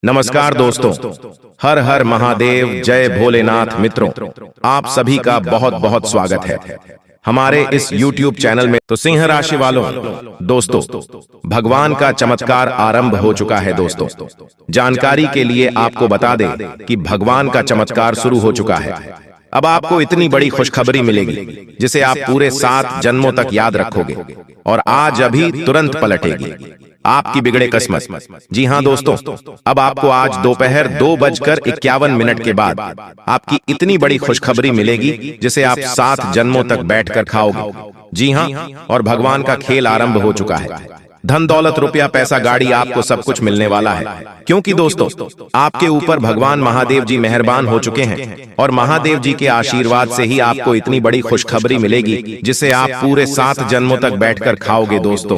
नमस्कार दोस्तों, हर हर महादेव, जय भोलेनाथ। मित्रों, आप सभी का बहुत बहुत स्वागत है हमारे इस YouTube चैनल में। तो सिंह राशि वालों, दोस्तों, भगवान का चमत्कार आरंभ हो चुका है। दोस्तों, जानकारी के लिए आपको बता दें कि भगवान का चमत्कार शुरू हो चुका है। अब आपको इतनी बड़ी खुशखबरी मिलेगी जिसे आप पूरे 7 जन्मों तक याद रखोगे और आज अभी तुरंत पलटेगी आपकी बिगड़े किस्मत। जी हां दोस्तों, अब आपको आज दोपहर 2:51 के बाद आपकी इतनी बड़ी खुशखबरी मिलेगी जिसे आप 7 जन्मों तक बैठकर खाओगे। जी हां, और भगवान का खेल आरंभ हो चुका है। धन दौलत, रुपया, पैसा, गाड़ी, आपको सब कुछ मिलने वाला है, क्योंकि दोस्तों आपके ऊपर भगवान महादेव जी मेहरबान हो चुके हैं और महादेव जी के आशीर्वाद से ही आपको इतनी बड़ी खुशखबरी मिलेगी जिसे आप पूरे 7 जन्मों तक बैठकर खाओगे। दोस्तों,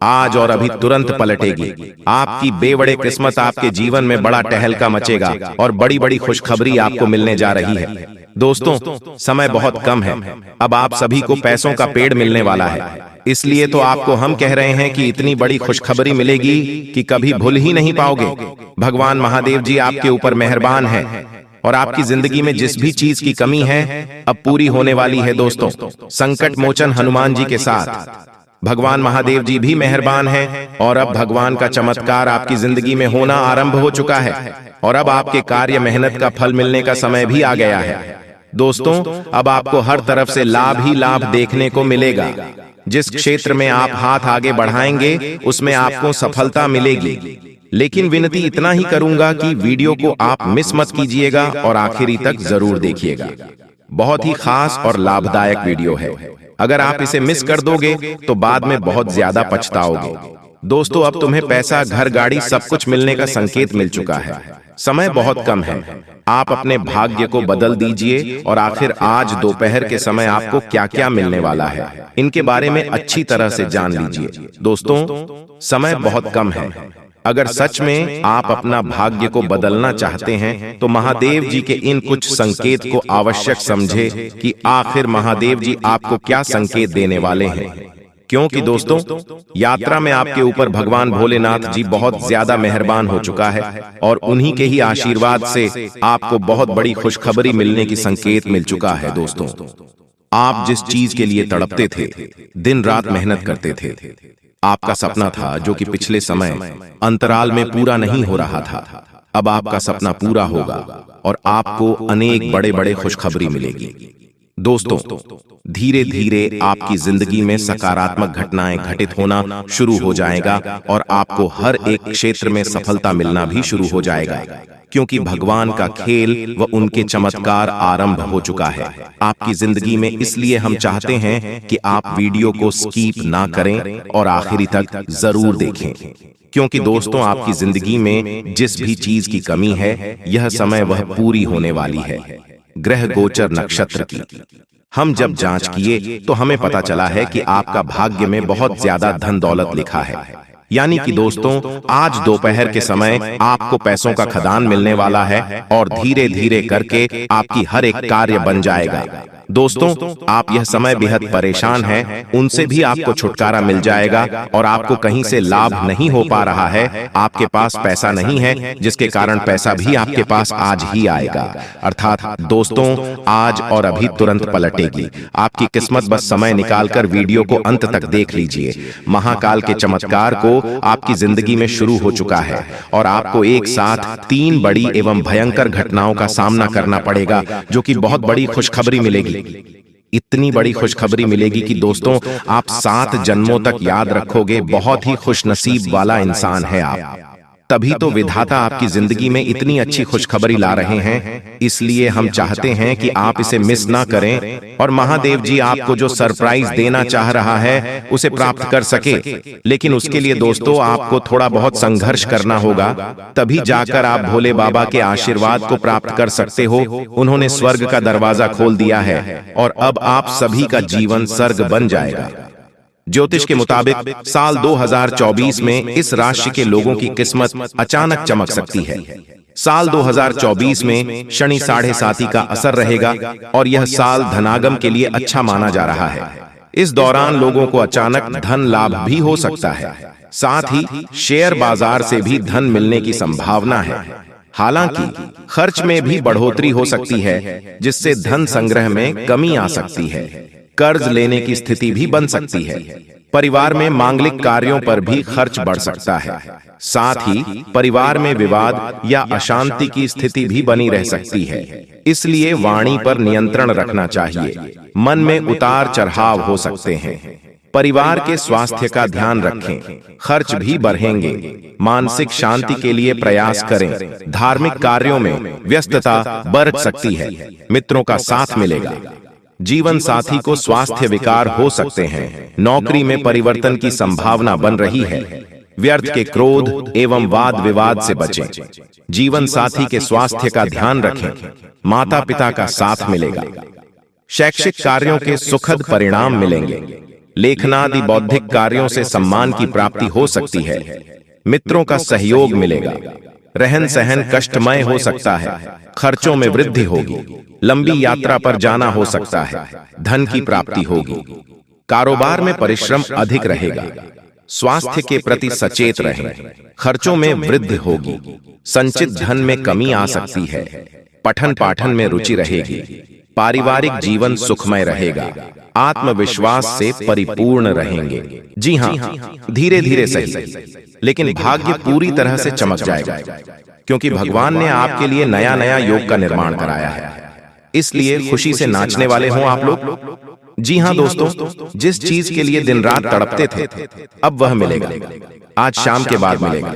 आज और अभी तुरंत पलटेगी आपकी बेवड़े किस्मत। आपके जीवन में बड़ा टहलका मचेगा और बड़ी बड़ी खुशखबरी आपको मिलने जा रही है। दोस्तों, समय बहुत कम है, अब आप सभी को पैसों का पेड़ मिलने वाला है। इसलिए तो आपको हम कह रहे हैं कि इतनी बड़ी खुशखबरी मिलेगी कि कभी भूल ही नहीं पाओगे। भगवान महादेव जी आपके ऊपर मेहरबान है और आपकी जिंदगी में जिस भी चीज की कमी है अब पूरी होने वाली है। दोस्तों, संकट मोचन हनुमान जी के साथ भगवान महादेव जी भी मेहरबान हैं और अब भगवान का चमत्कार आपकी जिंदगी में होना आरंभ हो चुका है और अब आपके कार्य मेहनत का फल मिलने का समय भी आ गया है। दोस्तों, अब आपको हर तरफ से लाभ ही लाभ देखने को मिलेगा। जिस क्षेत्र में आप हाथ आगे बढ़ाएंगे उसमें आपको सफलता मिलेगी। लेकिन विनती इतना ही करूंगा कि वीडियो को आप मिस मत कीजिएगा और आखिरी तक जरूर देखिएगा। बहुत ही खास और लाभदायक वीडियो है। अगर आप इसे मिस कर दोगे तो बाद में बहुत ज्यादा पछताओगे। दोस्तों, अब तुम्हें पैसा, घर, गाड़ी सब कुछ मिलने का संकेत मिल चुका है। समय बहुत कम है, आप अपने भाग्य को बदल दीजिए और आखिर आज दोपहर के समय आपको क्या क्या मिलने वाला है इनके बारे में अच्छी तरह से जान लीजिए। दोस्तों, समय बहुत कम है। अगर सच में आप अपना भाग्य को बदलना चाहते हैं तो महादेव जी के इन कुछ संकेत को आवश्यक समझे कि आखिर महादेव जी आपको क्या संकेत देने वाले हैं। क्योंकि दोस्तों, यात्रा में आपके ऊपर भगवान भोलेनाथ जी बहुत ज्यादा मेहरबान हो चुका है और उन्हीं के ही आशीर्वाद से आपको बहुत बड़ी खुशखबरी मिलने की संकेत मिल चुका है। दोस्तों, आप जिस चीज के लिए तड़पते थे, दिन रात मेहनत करते थे, आपका सपना था जो कि पिछले समय अंतराल में पूरा नहीं हो रहा था, अब आपका सपना पूरा होगा और आपको अनेक बड़े बड़े खुशखबरी मिलेगी। दोस्तों, धीरे धीरे आपकी जिंदगी में सकारात्मक घटनाएं घटित होना शुरू हो जाएगा और आपको हर एक क्षेत्र में सफलता मिलना भी शुरू हो जाएगा, क्योंकि भगवान का खेल व उनके चमत्कार आरंभ हो चुका है आपकी जिंदगी में। इसलिए हम चाहते हैं कि आप वीडियो को स्किप ना करें और आखिरी तक जरूर देखें, क्योंकि दोस्तों आपकी जिंदगी में जिस भी चीज की कमी है यह समय वह पूरी होने वाली है। ग्रह गोचर नक्षत्र की हम जब जांच किए तो हमें पता चला है कि आपका भाग्य में बहुत ज्यादा धन दौलत लिखा है। यानी कि दोस्तों, आज दोपहर के समय आपको पैसों का खदान मिलने वाला है और धीरे धीरे करके आपकी हर एक कार्य बन जाएगा। दोस्तों, आप यह समय बेहद परेशान हैं, उनसे भी आपको छुटकारा मिल जाएगा और आपको कहीं से लाभ नहीं हो पा रहा है, आपके पास पैसा नहीं है जिसके कारण पैसा भी आपके पास आज ही आएगा। अर्थात दोस्तों, आज और अभी तुरंत पलटेगी आपकी किस्मत। बस समय निकालकर वीडियो को अंत तक देख लीजिए। महाकाल के चमत्कार को आपकी जिंदगी में शुरू हो चुका है और आपको एक साथ 3 बड़ी एवं भयंकर घटनाओं का सामना करना पड़ेगा जो कि बहुत बड़ी खुशखबरी मिलेगी। इतनी बड़ी खुशखबरी मिलेगी कि दोस्तों आप 7 जन्मों तक याद रखोगे। बहुत ही खुशनसीब वाला इंसान है आप, तभी तो विधाता आपकी जिंदगी में इतनी अच्छी खुशखबरी ला रहे हैं। इसलिए हम चाहते हैं कि आप इसे मिस ना करें और महादेव जी आपको जो सरप्राइज देना चाह रहा है उसे प्राप्त कर सके। लेकिन उसके लिए दोस्तों आपको थोड़ा बहुत संघर्ष करना होगा, तभी जाकर आप भोले बाबा के आशीर्वाद को प्राप्त कर सकते हो। उन्होंने स्वर्ग का दरवाजा खोल दिया है और अब आप सभी का जीवन स्वर्ग बन जाएगा। ज्योतिष के मुताबिक साल 2024 में इस राशि के लोगों की किस्मत अचानक चमक सकती है। साल 2024 में शनि 7.5 का असर रहेगा और यह साल धनागम के लिए अच्छा माना जा रहा है। इस दौरान लोगों को अचानक धन लाभ भी हो सकता है। साथ ही शेयर बाजार से भी धन मिलने की संभावना है। हालांकि खर्च में भी बढ़ोतरी हो सकती है, जिससे धन संग्रह में कमी आ सकती है। कर्ज लेने की स्थिति भी बन सकती है। परिवार में मांगलिक कार्यों पर भी खर्च बढ़ सकता है। साथ ही परिवार में विवाद या अशांति की स्थिति भी बनी रह सकती है, इसलिए वाणी पर नियंत्रण रखना चाहिए। मन में उतार चढ़ाव हो सकते हैं। परिवार के स्वास्थ्य का ध्यान रखें, खर्च भी बढ़ेंगे। मानसिक शांति के लिए प्रयास करें। धार्मिक कार्यों में व्यस्तता बढ़ सकती है। मित्रों का साथ मिलेगा। जीवन साथी को स्वास्थ्य विकार हो सकते हैं। नौकरी में परिवर्तन की संभावना बन रही है। व्यर्थ के क्रोध एवं वाद विवाद से बचें। जीवन साथी के स्वास्थ्य का ध्यान रखें। माता पिता का साथ मिलेगा। शैक्षिक कार्यों के सुखद परिणाम मिलेंगे। लेखनादि बौद्धिक कार्यों से सम्मान की प्राप्ति हो सकती है। मित्रों का सहयोग मिलेगा। रहन सहन कष्टमय हो सकता है। खर्चों में वृद्धि होगी। लंबी यात्रा पर जाना हो सकता है। धन की प्राप्ति होगी। कारोबार में परिश्रम अधिक रहेगा। स्वास्थ्य के प्रति सचेत रहें। खर्चों में वृद्धि होगी। संचित धन में कमी आ सकती है। पठन पाठन में रुचि रहेगी। पारिवारिक जीवन सुखमय रहेगा। आत्मविश्वास से परिपूर्ण रहेंगे। जी हाँ, धीरे धीरे सही, लेकिन भाग्य पूरी तरह से चमक जाएगा, क्योंकि भगवान ने आपके लिए नया नया योग का निर्माण कराया है। इसलिए खुशी से नाचने वाले हों आप लोग। जी हाँ दोस्तों, जिस चीज के लिए दिन रात तड़पते थे, अब वह मिलेगा। आज शाम के बाद मिलेगा।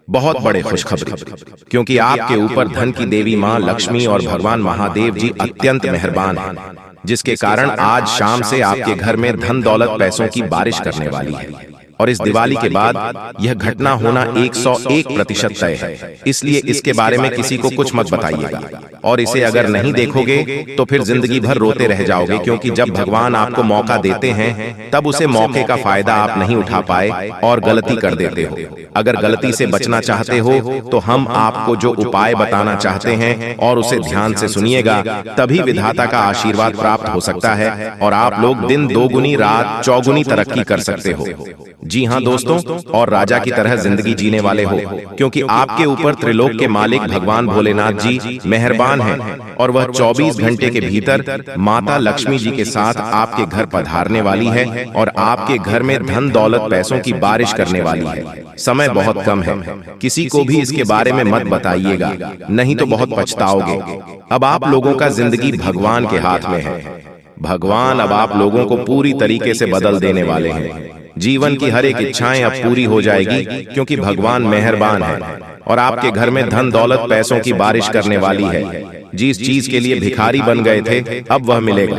बहुत बड़े खुशखबरी, क्योंकि आपके ऊपर धन की देवी मां लक्ष्मी और भगवान महादेव जी अत्यंत मेहरबान हैं, जिसके कारण आज शाम से आपके घर में धन दौलत पैसों की बारिश करने वाली है। और इस दिवाली के बाद यह घटना होना 101% तय है। इसलिए इसके बारे में किसी को कुछ मत बताइएगा। और इसे अगर नहीं देखोगे तो फिर जिंदगी भर रोते रह जाओगे, क्योंकि जब भगवान आपको मौका देते हैं तब उसे मौके का फायदा आप नहीं उठा पाए और गलती कर देते हो। अगर गलती से बचना चाहते हो तो हम आपको जो उपाय बताना चाहते हैं और उसे ध्यान से सुनिएगा, तभी विधाता का आशीर्वाद प्राप्त हो सकता है और आप लोग दिन दोगुनी रात चौगुनी तरक्की कर सकते हो। जी हाँ दोस्तों, और राजा की तरह जिंदगी जीने वाले हो, क्योंकि आपके ऊपर त्रिलोक के मालिक भगवान भोलेनाथ जी मेहरबान हैं और वह 24 घंटे के भीतर माता लक्ष्मी जी के साथ आपके घर पधारने वाली है और आपके घर में धन दौलत पैसों की बारिश करने वाली है। समय बहुत कम है। किसी को भी इसके बारे में मत बताइएगा, नहीं तो बहुत पछताओगे। अब आप लोगों का जिंदगी भगवान के हाथ में है। भगवान अब आप लोगों को पूरी तरीके से बदल देने वाले हैं। जीवन की हर एक इच्छाएं अब पूरी हो जाएगी, क्योंकि भगवान मेहरबान है और आपके घर में धन दौलत पैसों की बारिश करने वाली है। जिस चीज के लिए भिखारी बन गए थे, अब वह मिलेगा।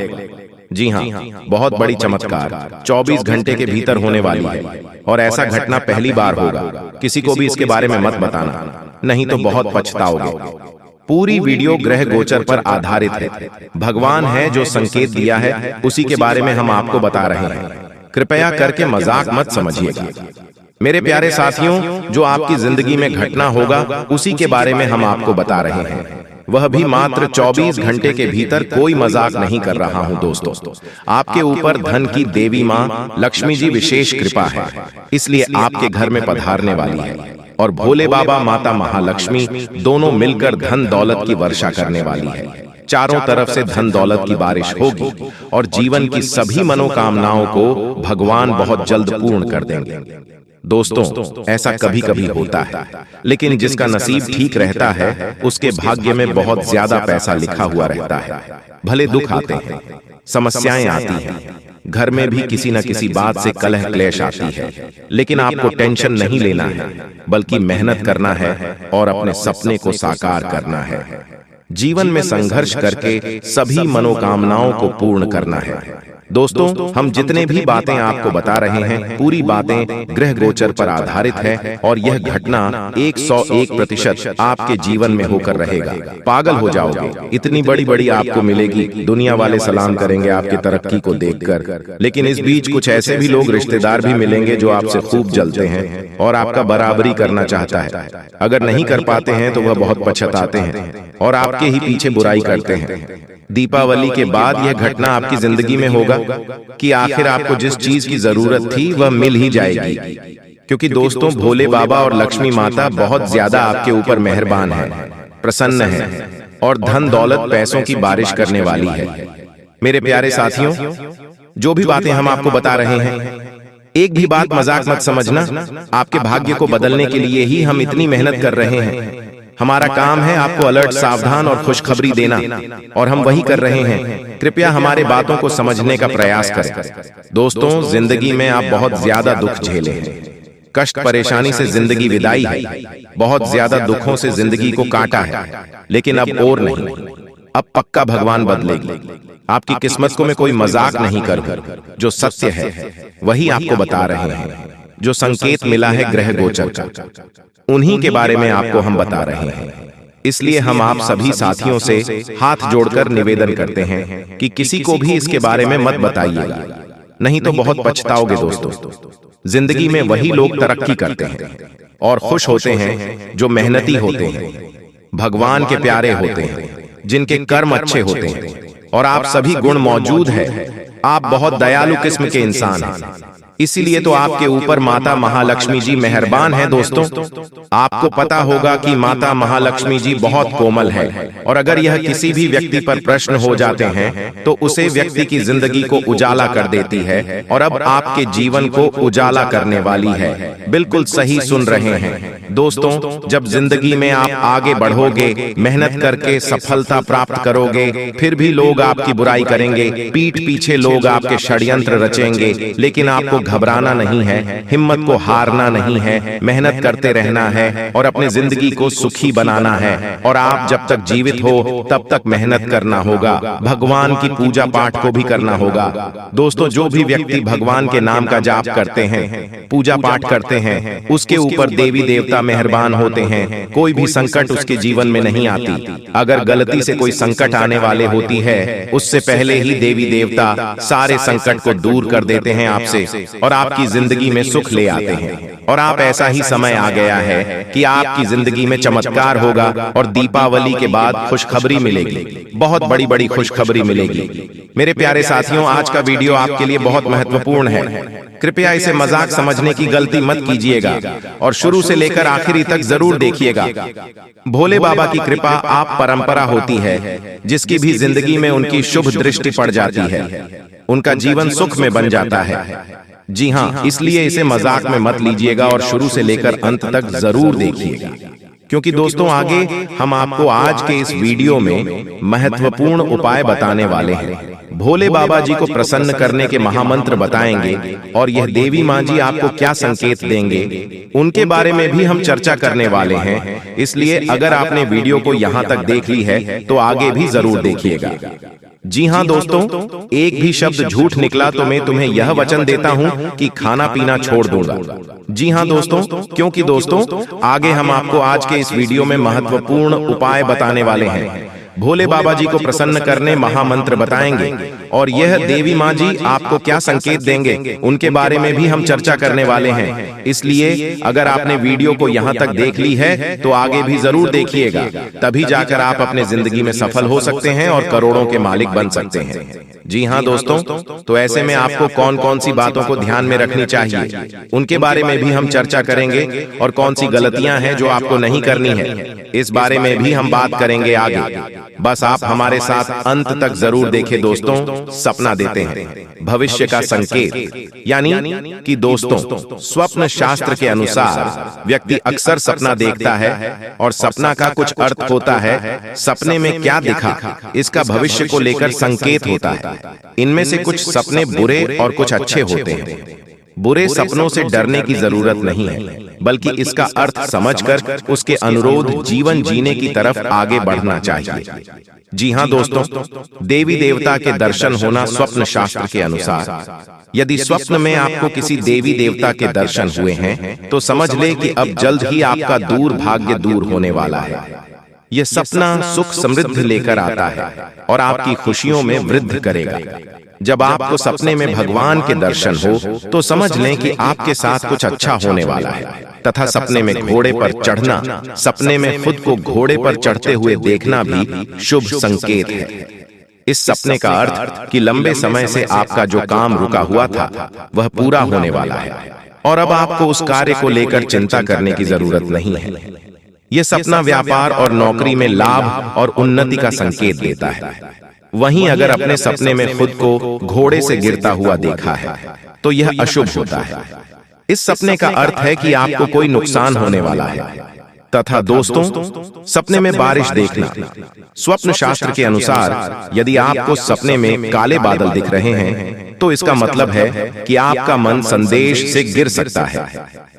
जी हाँ, बहुत बड़ी चमत्कार 24 घंटे के भीतर होने वाली है और ऐसा घटना पहली बार होगा। किसी को भी इसके बारे में मत बताना, नहीं तो बहुत पछताओगे। पूरी वीडियो ग्रह गोचर पर आधारित है। भगवान है जो संकेत दिया है, उसी के बारे में हम आपको बता रहे हैं। कृपया करके मजाक मत समझिएगा। मेरे प्यारे साथियों, जो आपकी जिंदगी में घटना होगा उसी के बारे में हम आपको बता रहे हैं। वह भी मात्र 24 घंटे के भीतर। कोई मजाक नहीं कर रहा हूं दोस्तों। आपके ऊपर धन की देवी मां लक्ष्मी जी विशेष कृपा है, इसलिए आपके घर में पधारने वाली है और भोले बाबा माता महालक्ष्मी दोनों मिलकर धन दौलत की वर्षा करने वाली है। चारों तरफ से धन दौलत की बारिश होगी और जीवन की सभी मनोकामनाओं को भगवान बहुत जल्द पूर्ण कर देंगे। दोस्तों, ऐसा कभी कभी होता है, लेकिन जिसका नसीब ठीक रहता है उसके भाग्य में बहुत ज्यादा पैसा लिखा हुआ रहता है। भले दुख आते हैं, समस्याएं आती हैं, घर में भी किसी न किसी बात से कलह क्लेश आती है, लेकिन आपको टेंशन नहीं लेना है, बल्कि मेहनत करना है और अपने सपने को साकार करना है। जीवन में संघर्ष करके सभी मनोकामनाओं को पूर्ण करना है। दोस्तों, हम जितने भी बातें आपको बता रहे हैं, पूरी बातें ग्रह गोचर पर आधारित है और यह घटना 101% आपके जीवन में होकर रहेगा। पागल हो जाओगे, इतनी बड़ी बड़ी आपको मिलेगी। दुनिया वाले सलाम करेंगे आपकी तरक्की को देखकर। लेकिन इस बीच कुछ ऐसे भी लोग रिश्तेदार भी मिलेंगे जो आपसे खूब जलते हैं और आपका बराबरी करना चाहता है। अगर नहीं कर पाते हैं तो वह बहुत पछताते हैं और आपके ही पीछे बुराई करते हैं। दीपावली के बाद यह घटना आपकी जिंदगी में होगा कि आखिर आपको जिस चीज की जरूरत थी वह मिल ही जाएगी, क्योंकि दोस्तों भोले बाबा और लक्ष्मी माता बहुत ज्यादा आपके ऊपर मेहरबान है, प्रसन्न है और धन दौलत पैसों की बारिश करने वाली है। मेरे प्यारे साथियों, जो भी बातें हम आपको बता रहे हैं, एक भी बात मजाक मत समझना। आपके भाग्य को बदलने के लिए ही हम इतनी मेहनत कर रहे हैं। हमारा काम है आपको अलर्ट, सावधान और खुशखबरी देना, और हम वही कर रहे हैं। कृपया हमारे बातों को समझने का प्रयास करें। दोस्तों, जिंदगी में आप बहुत ज्यादा दुख झेले हैं, कष्ट परेशानी से जिंदगी विदाई है, बहुत ज्यादा दुखों से जिंदगी को काटा है, लेकिन अब और नहीं, अब पक्का भगवान बदलेगी। आपकी किस्मत को मैं कोई मजाक नहीं करूं, जो सत्य है वही आपको बता रहे हैं। जो संकेत मिला है ग्रह गोचर का, उन्हीं के बारे में आपको हम बता रहे हैं। इसलिए हम आप सभी साथियों से हाथ जोड़कर निवेदन करते हैं कि किसी को भी इसके बारे में मत बताइएगा, नहीं तो बहुत पछताओगे। दोस्तों, जिंदगी में वही लोग तरक्की करते हैं और खुश होते हैं जो मेहनती होते हैं, भगवान के प्यारे होते हैं, जिनके कर्म अच्छे होते हैं, और आप सभी गुण मौजूद है। आप बहुत दयालु किस्म के इंसान हैं, इसीलिए तो आपके ऊपर माता महालक्ष्मी जी मेहरबान है। दोस्तों, आपको पता होगा कि माता महालक्ष्मी जी बहुत कोमल है, और अगर यह किसी भी व्यक्ति पर प्रश्न हो जाते हैं तो उसे व्यक्ति की जिंदगी को उजाला कर देती है, और अब आपके जीवन को उजाला करने वाली है। बिल्कुल सही सुन रहे हैं दोस्तों। जब जिंदगी में आप आगे बढ़ोगे, मेहनत करके सफलता प्राप्त करोगे, फिर भी लोग आपकी बुराई करेंगे, पीठ पीछे लोग आपके षड्यंत्र रचेंगे, लेकिन आपको घबराना नहीं है, हिम्मत को हारना नहीं है, मेहनत करते रहना है और अपने जिंदगी को सुखी बनाना है। और आप जब तक जीवित हो तब तक मेहनत करना होगा, भगवान की पूजा पाठ को भी करना होगा। दोस्तों, जो भी व्यक्ति भगवान के नाम का जाप करते हैं, पूजा पाठ करते हैं, उसके ऊपर देवी देवता मेहरबान होते हैं, कोई भी संकट उसके जीवन में नहीं आती। अगर गलती से कोई संकट आने वाले होती है, उससे पहले ही देवी देवता सारे संकट को दूर कर देते हैं आपसे, और आपकी जिंदगी में सुख ले आते हैं। और आप ऐसा ही समय आ गया है कि आपकी जिंदगी में चमत्कार होगा, और दीपावली के बाद खुशखबरी मिलेगी, बहुत बड़ी बड़ी खुशखबरी मिलेगी। मेरे प्यारे साथियों, आज का वीडियो आपके लिए बहुत महत्वपूर्ण है। कृपया इसे मजाक समझने की गलती मत कीजिएगा, और शुरू से लेकर आखिरी तक जरूर देखिएगा। भोले बाबा की कृपा आप परंपरा होती है, जिसकी भी जिंदगी में उनकी शुभ दृष्टि पड़ जाती है, उनका जीवन सुख में बन जाता है। जी हाँ, इसलिए इसे मजाक में मत लीजिएगा और शुरू से लेकर अंत तक जरूर देखिएगा, क्योंकि दोस्तों आगे हम आपको आज के इस वीडियो में महत्वपूर्ण उपाय बताने वाले हैं। भोले बाबा जी को प्रसन्न करने के महामंत्र बताएंगे, और यह देवी माँ जी आपको क्या संकेत देंगे, उनके बारे में भी हम चर्चा करने वाले हैं। इसलिए अगर आपने वीडियो को यहाँ तक देख ली है तो आगे भी जरूर देखिएगा। जी हाँ दोस्तों, एक भी शब्द झूठ निकला तो मैं तुम्हें यह वचन देता हूँ कि खाना पीना छोड़ दूंगा। जी हाँ दोस्तों, क्योंकि दोस्तों आगे हम आपको आज के इस वीडियो में महत्वपूर्ण उपाय बताने वाले हैं। भोले बाबा जी को प्रसन्न करने महामंत्र बताएंगे, और यह देवी माँ जी आपको क्या संकेत देंगे, उनके बारे में भी हम चर्चा करने वाले हैं। इसलिए अगर आपने वीडियो को यहाँ तक देख ली है तो आगे भी जरूर देखिएगा, तभी जाकर आप अपने जिंदगी में सफल हो सकते हैं और करोड़ों के मालिक बन सकते हैं। जी हाँ दोस्तों, तो ऐसे में आपको कौन कौन सी बातों को ध्यान में रखनी चाहिए, उनके बारे में भी हम चर्चा करेंगे, और कौन सी गलतियां हैं जो आपको नहीं करनी है, इस बारे में भी हम बात करेंगे आगे। बस आप हमारे साथ अंत तक जरूर देखें। दोस्तों, सपना देते हैं भविष्य का संकेत, यानी कि दोस्तों स्वप्न शास्त्र के अनुसार व्यक्ति अक्सर सपना देखता है, और सपना का कुछ अर्थ होता है। सपने में क्या दिखा, इसका भविष्य को लेकर संकेत होता है। इनमें से कुछ सपने बुरे और कुछ अच्छे होते हैं। बुरे सपनों से डरने की जरूरत नहीं है, बल्कि इसका अर्थ समझकर उसके अनुरोध जीवन जीने की तरफ आगे बढ़ना चाहिए। जी हाँ दोस्तों, देवी देवता के दर्शन होना स्वप्न शास्त्र के अनुसार। यदि स्वप्न में आपको किसी देवी देवता के दर्शन हुए हैं तो समझ ले कि अब जल्द ही आपका दूर भाग्य दूर होने वाला है। यह सपना सुख समृद्धि लेकर आता है और आपकी खुशियों में वृद्धि करेगा। जब आपको सपने में भगवान के दर्शन हो तो समझ लें कि आपके साथ कुछ अच्छा होने वाला है। तथा सपने में घोड़े पर चढ़ना, सपने में खुद को घोड़े पर चढ़ते हुए देखना भी शुभ संकेत है। इस सपने का अर्थ कि लंबे समय से आपका जो काम रुका हुआ था वह पूरा होने वाला है। और अब आपको उस कार्य को लेकर चिंता करने की जरूरत नहीं है। यह सपना व्यापार और नौकरी में लाभ और उन्नति का संकेत देता है। वहीं अगर अपने सपने में खुद को घोड़े से गिरता हुआ देखा है तो यह अशुभ होता है। इस सपने का अर्थ है कि आपको कोई नुकसान होने वाला है। तथा दोस्तों, सपने में बारिश देखना, स्वप्न शास्त्र के अनुसार यदि आपको सपने में काले बादल दिख रहे हैं तो इसका मतलब है कि आपका मन संदेश से गिर सकता है।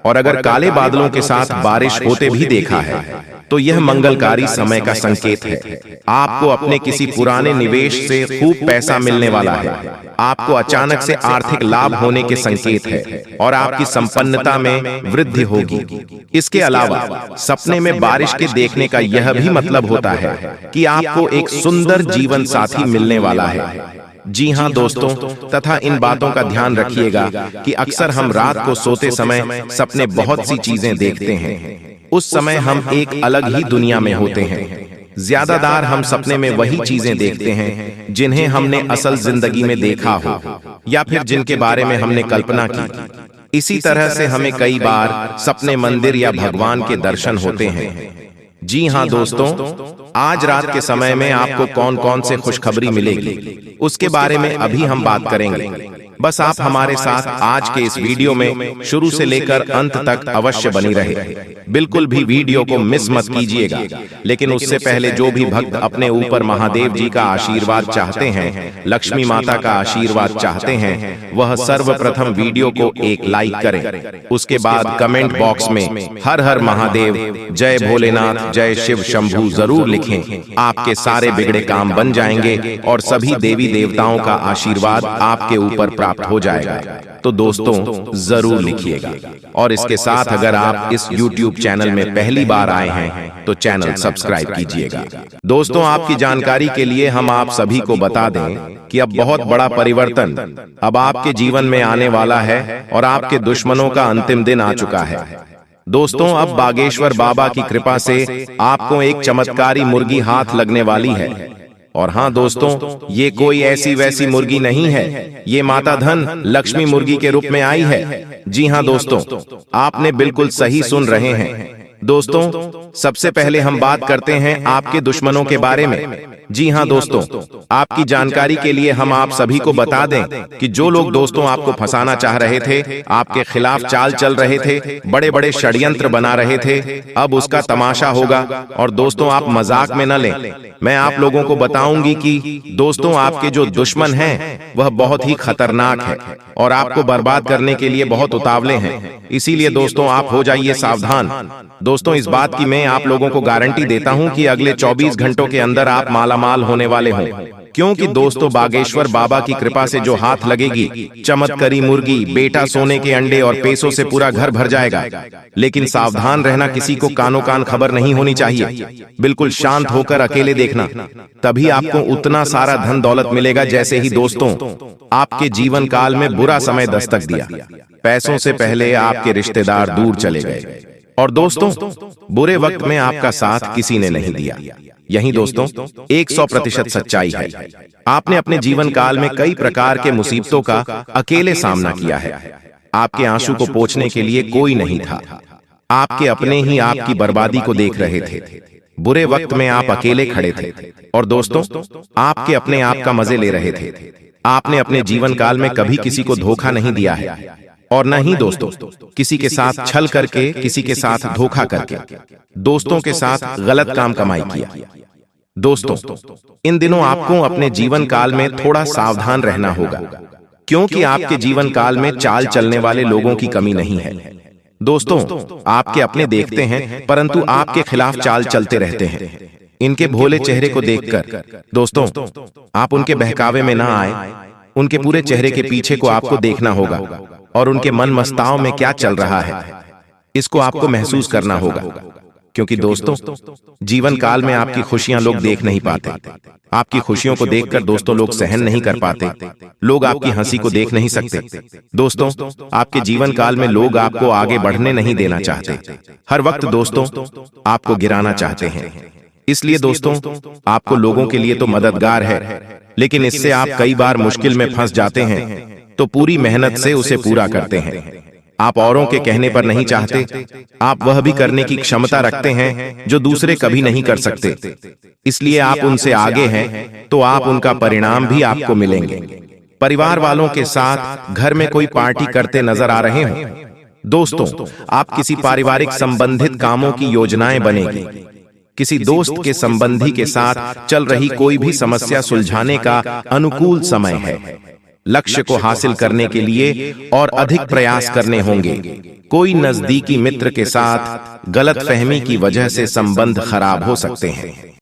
और अगर काले बादलों के साथ बारिश होते भी देखा है तो यह मंगलकारी समय का संकेत है। आपको अपने किसी पुराने निवेश से खूब पैसा मिलने वाला है। आपको अचानक से आर्थिक लाभ होने के संकेत है और आपकी संपन्नता में वृद्धि होगी। इसके अलावा सपने में बारिश के देखने का यह भी मतलब होता है कि आपको एक सुंदर जीवन साथी मिलने वाला है। जी हाँ दोस्तों, तथा इन बातों का ध्यान रखिएगा कि अक्सर हम रात को सोते समय सपने बहुत सी चीजें देखते हैं। उस समय हम एक अलग ही दुनिया में होते हैं। ज्यादातर हम सपने में वही चीजें देखते हैं जिन्हें हमने असल जिंदगी में देखा हो या फिर जिनके बारे में हमने कल्पना की। इसी तरह से हमें कई बार सपने मंदिर या भगवान के दर्शन होते हैं। जी हाँ दोस्तों, आज रात के समय में आपको कौन कौन से खुशखबरी मिलेगी उसके बारे में अभी हम बात करेंगे। बस आप हमारे साथ आज के इस वीडियो में शुरू से लेकर अंत तक अवश्य बनी रहे। बिल्कुल भी वीडियो को मिस मत कीजिएगा। लेकिन उससे पहले जो भी भक्त अपने ऊपर महादेव जी का आशीर्वाद चाहते हैं, लक्ष्मी माता का आशीर्वाद चाहते हैं, वह सर्वप्रथम वीडियो को एक लाइक करें। उसके बाद कमेंट बॉक्स में हर हर महादेव, जय भोलेनाथ, जय शिव शंभू जरूर लिखें। आपके सारे बिगड़े काम बन जाएंगे और सभी देवी देवताओं का आशीर्वाद आपके ऊपर प्राप्त हो जाएगा। तो दोस्तों जरूर लिखिएगा। और इसके साथ अगर आप इस YouTube चैनल में पहली बार आए हैं तो चैनल सब्सक्राइब कीजिएगा। दोस्तों, आपकी जानकारी के लिए हम आप सभी को बता दें कि अब बहुत बड़ा परिवर्तन अब आपके जीवन में आने वाला है और आपके दुश्मनों का अंतिम दिन आ चुका है। दोस्तों, अब बागेश्वर बाबा की कृपा से आपको एक चमत्कारी मुर्गी हाथ लगने वाली है। और हाँ दोस्तों, ये कोई ऐसी वैसी मुर्गी नहीं है, ये माता धन लक्ष्मी मुर्गी के रूप में आई है। जी हाँ दोस्तों, आपने बिल्कुल सही सुन रहे हैं। दोस्तों, सबसे पहले हम बात करते हैं आपके दुश्मनों के बारे में। जी हाँ दोस्तों, आपकी जानकारी के लिए हम आप सभी को बता दें कि जो लोग दोस्तों आपको फंसाना चाह रहे थे, आपके खिलाफ चाल चल रहे थे, बड़े बड़े षड्यंत्र बना रहे थे, अब उसका तमाशा होगा। और दोस्तों, आप मजाक में न लें। मैं आप लोगों को बताऊंगी कि दोस्तों आपके जो दुश्मन हैं वह बहुत ही खतरनाक है और आपको बर्बाद करने के लिए बहुत उतावले हैं। इसीलिए दोस्तों आप हो जाइए सावधान। दोस्तों, इस बात की मैं आप लोगों को गारंटी देता हूं कि अगले 24 घंटों के अंदर आप मालामाल होने वाले हों। क्योंकि दोस्तों बागेश्वर बाबा की कृपा से जो हाथ लगेगी, चमत्कारी मुर्गी, बेटा सोने के अंडे और पैसों से पूरा घर भर जाएगा। लेकिन सावधान रहना, किसी को कानो कान खबर नहीं होनी चाहिए। बिल्कुल शांत होकर अकेले देखना, तभी आपको उतना सारा धन दौलत मिलेगा। जैसे ही दोस्तों आपके जीवन काल में बुरा समय दस्तक दिया, पैसों से पहले आपके रिश्तेदार दूर चले गए और दोस्तों बुरे वक्त में आपका साथ किसी ने नहीं दिया। यही दोस्तों 100% सच्चाई है। आपने अपने जीवन काल में कई प्रकार के मुसीबतों का अकेले सामना किया है। आपके आंसू को पोंछने के लिए कोई नहीं था। आपके अपने ही आपकी बर्बादी को देख रहे थे। बुरे वक्त में आप अकेले खड़े थे और दोस्तों आपके अपने आप का मजे ले रहे थे। आपने अपने जीवन काल में कभी किसी को धोखा नहीं दिया है और न ही दोस्तों किसी के साथ छल करके, किसी के साथ धोखा करके दोस्तों के साथ गलत काम कमाई किया। दोस्तों, इन दिनों आपको अपने जीवन काल में थोड़ा सावधान रहना होगा, क्योंकि आपके जीवन काल में चाल चलने वाले लोगों की कमी नहीं है। दोस्तों, आपके अपने देखते हैं परंतु आपके खिलाफ चाल चलते रहते हैं। इनके भोले चेहरे को देखकर दोस्तों आप उनके बहकावे में ना आए। उनके पूरे चेहरे के पीछे को आपको देखना होगा और उनके मन मस्ताव में क्या चल रहा है इसको आपको महसूस करना होगा। क्योंकि दोस्तों जीवन काल में आपकी खुशियां लोग देख नहीं पाते। आपकी खुशियों को देखकर दोस्तों लोग सहन नहीं कर पाते। लोग आपकी हंसी को देख नहीं सकते। दोस्तों आपके जीवन काल में लोग आपको आगे बढ़ने नहीं देना चाहते। हर वक्त दोस्तों आपको गिराना चाहते हैं। इसलिए दोस्तों आपको लोगों के लिए तो मददगार है, लेकिन इससे आप कई बार मुश्किल में फंस जाते हैं तो पूरी मेहनत से उसे पूरा करते हैं। आप औरों के कहने पर नहीं चाहते, आप वह भी करने की क्षमता रखते हैं जो दूसरे कभी नहीं कर सकते। इसलिए आप उनसे आगे हैं, तो आप उनका परिणाम भी आपको मिलेंगे। परिवार वालों के साथ घर में कोई पार्टी करते नजर आ रहे हो? दोस्तों, आप किसी पारिवारिक संबंधित कामों की योजनाएं बनेगी। किसी दोस्त के संबंधी के साथ चल रही कोई भी समस्या सुलझाने का अनुकूल समय है। लक्ष्य को हासिल करने के लिए और अधिक प्रयास करने होंगे। कोई नजदीकी मित्र के साथ गलतफहमी की वजह से संबंध खराब हो सकते हैं।